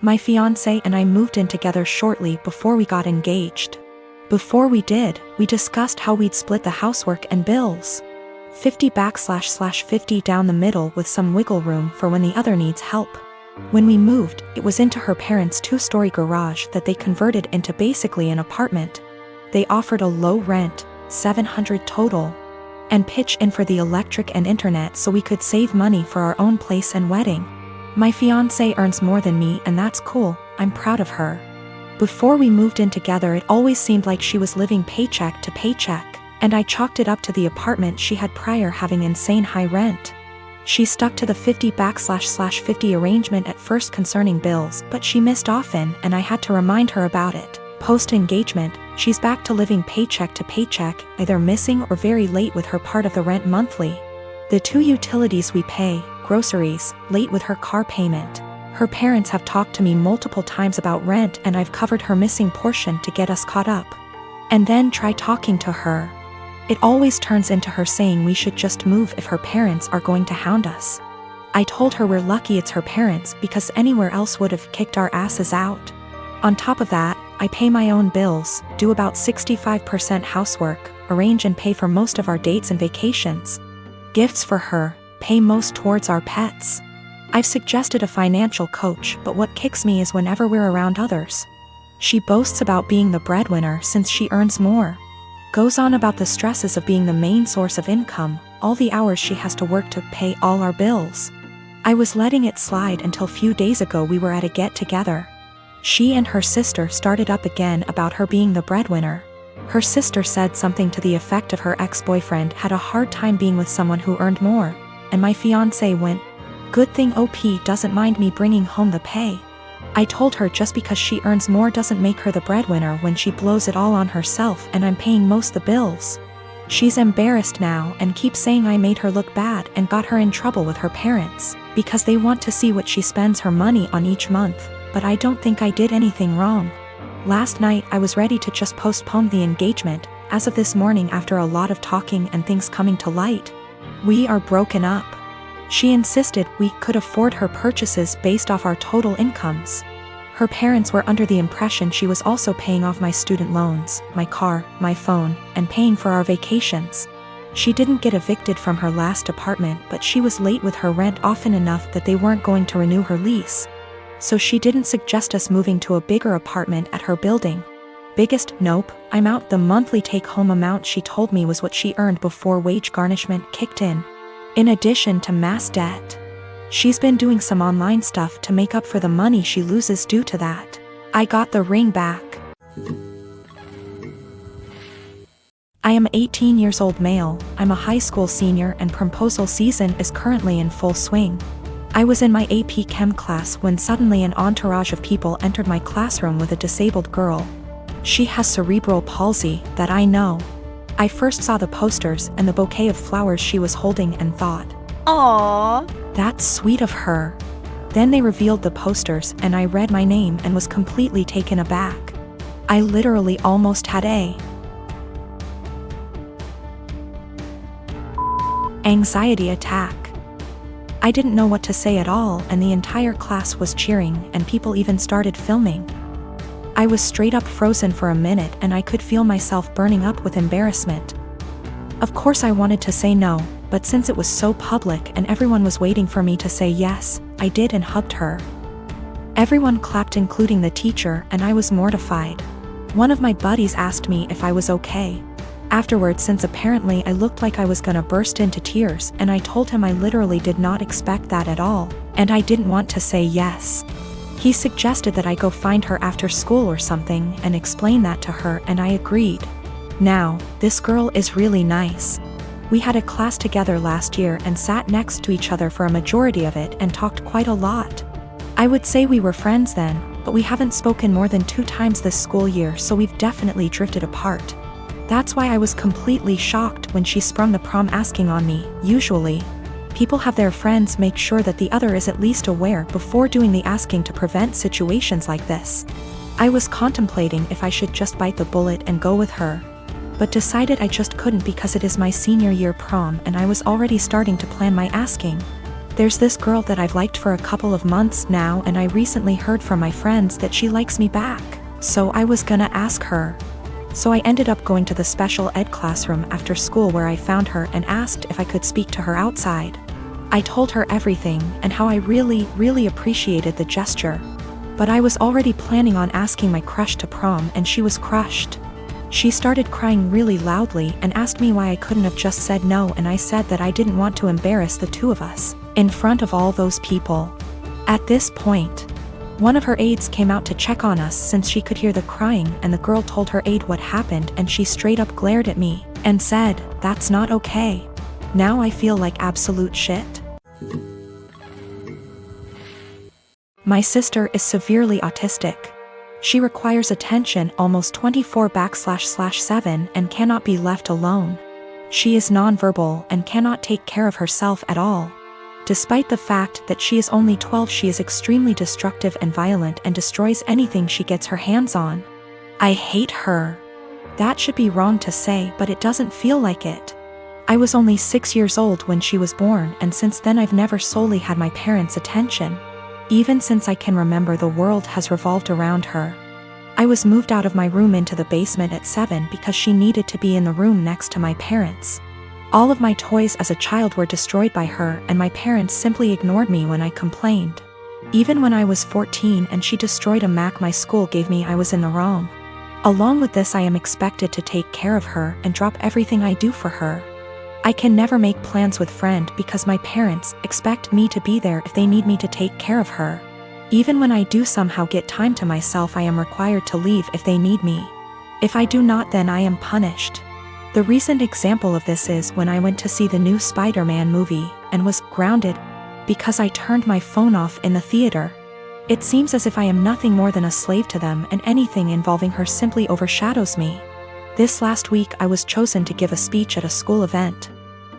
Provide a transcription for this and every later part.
My fiancé and I moved in together shortly before we got engaged. Before we did, we discussed how we'd split the housework and bills. 50/50 down the middle with some wiggle room for when the other needs help. When we moved, it was into her parents' 2-story garage that they converted into basically an apartment. They offered a low rent, $700 total, and pitch in for the electric and internet so we could save money for our own place and wedding. My fiancé earns more than me and that's cool, I'm proud of her. Before we moved in together it always seemed like she was living paycheck to paycheck, and I chalked it up to the apartment she had prior having insane high rent. She stuck to the 50/50 arrangement at first concerning bills, but she missed often and I had to remind her about it. Post-engagement, she's back to living paycheck to paycheck, either missing or very late with her part of the rent monthly. The 2 utilities we pay, groceries, late with her car payment. Her parents have talked to me multiple times about rent and I've covered her missing portion to get us caught up. And then try talking to her. It always turns into her saying we should just move if her parents are going to hound us. I told her we're lucky it's her parents because anywhere else would have kicked our asses out. On top of that, I pay my own bills, do about 65% housework, arrange and pay for most of our dates and vacations. Gifts for her, pay most towards our pets. I've suggested a financial coach, but what kicks me is whenever we're around others. She boasts about being the breadwinner since she earns more. Goes on about the stresses of being the main source of income, all the hours she has to work to pay all our bills. I was letting it slide until few days ago we were at a get-together. She and her sister started up again about her being the breadwinner. Her sister said something to the effect of her ex-boyfriend had a hard time being with someone who earned more, and my fiancé went, "Good thing OP doesn't mind me bringing home the pay." I told her just because she earns more doesn't make her the breadwinner when she blows it all on herself and I'm paying most the bills. She's embarrassed now and keeps saying I made her look bad and got her in trouble with her parents, because they want to see what she spends her money on each month, but I don't think I did anything wrong. Last night I was ready to just postpone the engagement, as of this morning after a lot of talking and things coming to light. We are broken up. She insisted we could afford her purchases based off our total incomes. Her parents were under the impression she was also paying off my student loans, my car, my phone, and paying for our vacations. She didn't get evicted from her last apartment, but she was late with her rent often enough that they weren't going to renew her lease. So she didn't suggest us moving to a bigger apartment at her building. Biggest nope, I'm out. The monthly take-home amount she told me was what she earned before wage garnishment kicked in addition to mass debt. She's been doing some online stuff to make up for the money she loses due to that. I got the ring back. I am 18 years old male, I'm a high school senior and proposal season is currently in full swing. I was in my AP Chem class when suddenly an entourage of people entered my classroom with a disabled girl. She has cerebral palsy, that I know. I first saw the posters and the bouquet of flowers she was holding and thought, "Aww, that's sweet of her." Then they revealed the posters and I read my name and was completely taken aback. I literally almost had a anxiety attack. I didn't know what to say at all and the entire class was cheering and people even started filming. I was straight up frozen for a minute and I could feel myself burning up with embarrassment. Of course I wanted to say no, but since it was so public and everyone was waiting for me to say yes, I did and hugged her. Everyone clapped including the teacher and I was mortified. One of my buddies asked me if I was okay. Afterwards, since apparently I looked like I was gonna burst into tears, and I told him I literally did not expect that at all, and I didn't want to say yes. He suggested that I go find her after school or something and explain that to her and I agreed. Now, this girl is really nice. We had a class together last year and sat next to each other for a majority of it and talked quite a lot. I would say we were friends then, but we haven't spoken more than 2 times this school year, so we've definitely drifted apart. That's why I was completely shocked when she sprung the prom asking on me. Usually, people have their friends make sure that the other is at least aware before doing the asking to prevent situations like this. I was contemplating if I should just bite the bullet and go with her, but decided I just couldn't because it is my senior year prom and I was already starting to plan my asking. There's this girl that I've liked for a couple of months now, and I recently heard from my friends that she likes me back. So I was gonna ask her. So I ended up going to the special ed classroom after school where I found her and asked if I could speak to her outside. I told her everything and how I really appreciated the gesture. But I was already planning on asking my crush to prom, and she was crushed. She started crying really loudly and asked me why I couldn't have just said no, and I said that I didn't want to embarrass the two of us in front of all those people. At this point, one of her aides came out to check on us since she could hear the crying, and the girl told her aide what happened, and she straight up glared at me and said, "That's not okay." Now I feel like absolute shit. My sister is severely autistic. She requires attention almost 24/7 and cannot be left alone. She is nonverbal and cannot take care of herself at all. Despite the fact that she is only 12, she is extremely destructive and violent and destroys anything she gets her hands on. I hate her. That should be wrong to say, but it doesn't feel like it. I was only 6 years old when she was born, and since then I've never solely had my parents' attention. Even since I can remember, the world has revolved around her. I was moved out of my room into the basement at 7 because she needed to be in the room next to my parents. All of my toys as a child were destroyed by her, and my parents simply ignored me when I complained. Even when I was 14 and she destroyed a Mac my school gave me, I was in the wrong. Along with this, I am expected to take care of her and drop everything I do for her. I can never make plans with friend because my parents expect me to be there if they need me to take care of her. Even when I do somehow get time to myself, I am required to leave if they need me. If I do not, then I am punished. The recent example of this is when I went to see the new Spider-Man movie and was grounded because I turned my phone off in the theater. It seems as if I am nothing more than a slave to them, and anything involving her simply overshadows me. This last week I was chosen to give a speech at a school event.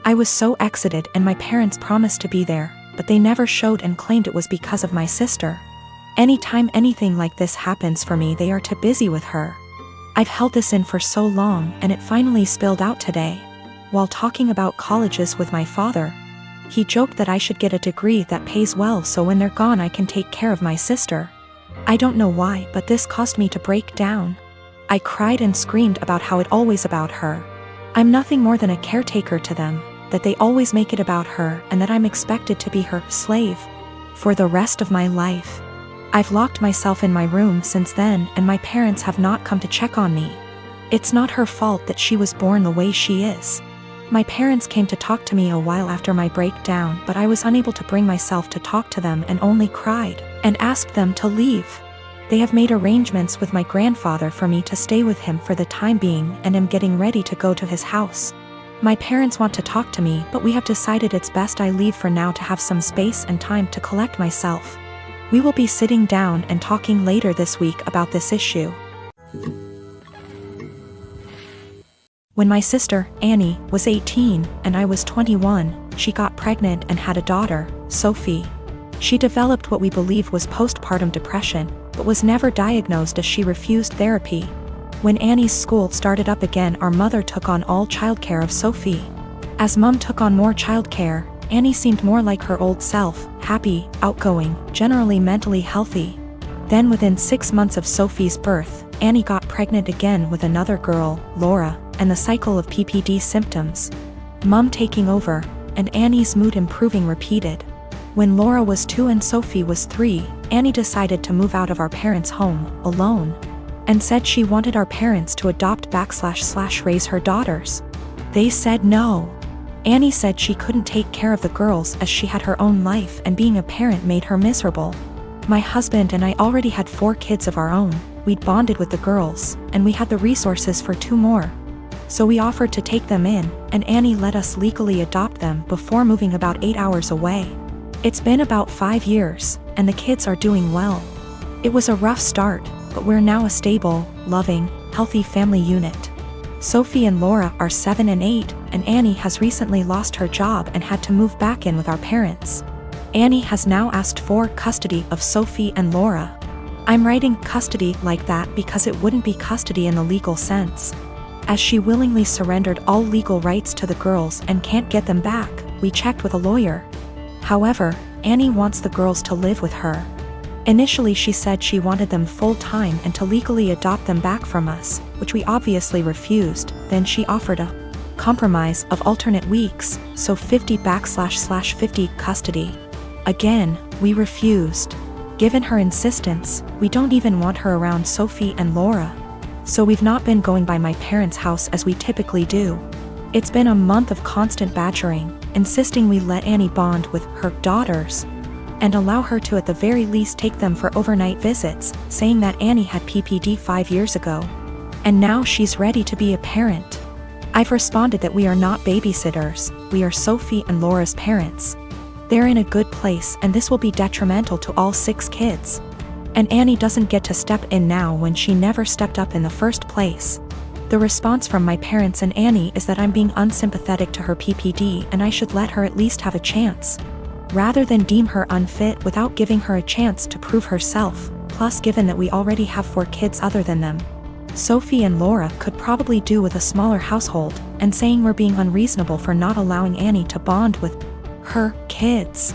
I was so excited, and my parents promised to be there, but they never showed and claimed it was because of my sister. Anytime anything like this happens for me, they are too busy with her. I've held this in for so long, and it finally spilled out today. While talking about colleges with my father, he joked that I should get a degree that pays well so when they're gone I can take care of my sister. I don't know why, but this caused me to break down. I cried and screamed about how it always about her. I'm nothing more than a caretaker to them, that they always make it about her, and that I'm expected to be her slave for the rest of my life. I've locked myself in my room since then, and my parents have not come to check on me. It's not her fault that she was born the way she is. My parents came to talk to me a while after my breakdown, but I was unable to bring myself to talk to them and only cried and asked them to leave. They have made arrangements with my grandfather for me to stay with him for the time being, and am getting ready to go to his house. My parents want to talk to me, but we have decided it's best I leave for now to have some space and time to collect myself. We will be sitting down and talking later this week about this issue. When my sister, Annie, was 18 and I was 21, she got pregnant and had a daughter, Sophie. She developed what we believe was postpartum depression, but was never diagnosed as she refused therapy. When Annie's school started up again, our mother took on all childcare of Sophie. As Mum took on more childcare, Annie seemed more like her old self, happy, outgoing, generally mentally healthy. Then within 6 months of Sophie's birth, Annie got pregnant again with another girl, Laura, and the cycle of PPD symptoms, Mum taking over, and Annie's mood improving repeated. When Laura was 2 and Sophie was 3, Annie decided to move out of our parents' home, alone, and said she wanted our parents to adopt/raise her daughters. They said no. Annie said she couldn't take care of the girls as she had her own life, and being a parent made her miserable. My husband and I already had 4 kids of our own. We'd bonded with the girls, and we had the resources for 2 more. So we offered to take them in, and Annie let us legally adopt them before moving about 8 hours away. It's been about 5 years, and the kids are doing well. It was a rough start, but we're now a stable, loving, healthy family unit. Sophie and Laura are 7 and 8, and Annie has recently lost her job and had to move back in with our parents. Annie has now asked for custody of Sophie and Laura. I'm writing custody like that because it wouldn't be custody in the legal sense, as she willingly surrendered all legal rights to the girls and can't get them back. We checked with a lawyer. However, Annie wants the girls to live with her. Initially she said she wanted them full-time and to legally adopt them back from us, which we obviously refused. Then she offered a compromise of alternate weeks, so 50/50 custody. Again, we refused. Given her insistence, we don't even want her around Sophie and Laura. So we've not been going by my parents' house as we typically do. It's been a month of constant badgering, insisting we let Annie bond with her daughters and allow her to at the very least take them for overnight visits, saying that Annie had PPD 5 years ago. And now she's ready to be a parent. I've responded that we are not babysitters, we are Sophie and Laura's parents. They're in a good place and this will be detrimental to all 6 kids. And Annie doesn't get to step in now when she never stepped up in the first place. The response from my parents and Annie is that I'm being unsympathetic to her PPD and I should let her at least have a chance, rather than deem her unfit without giving her a chance to prove herself. Plus, given that we already have 4 kids other than them, Sophie and Laura could probably do with a smaller household, and saying we're being unreasonable for not allowing Annie to bond with her kids.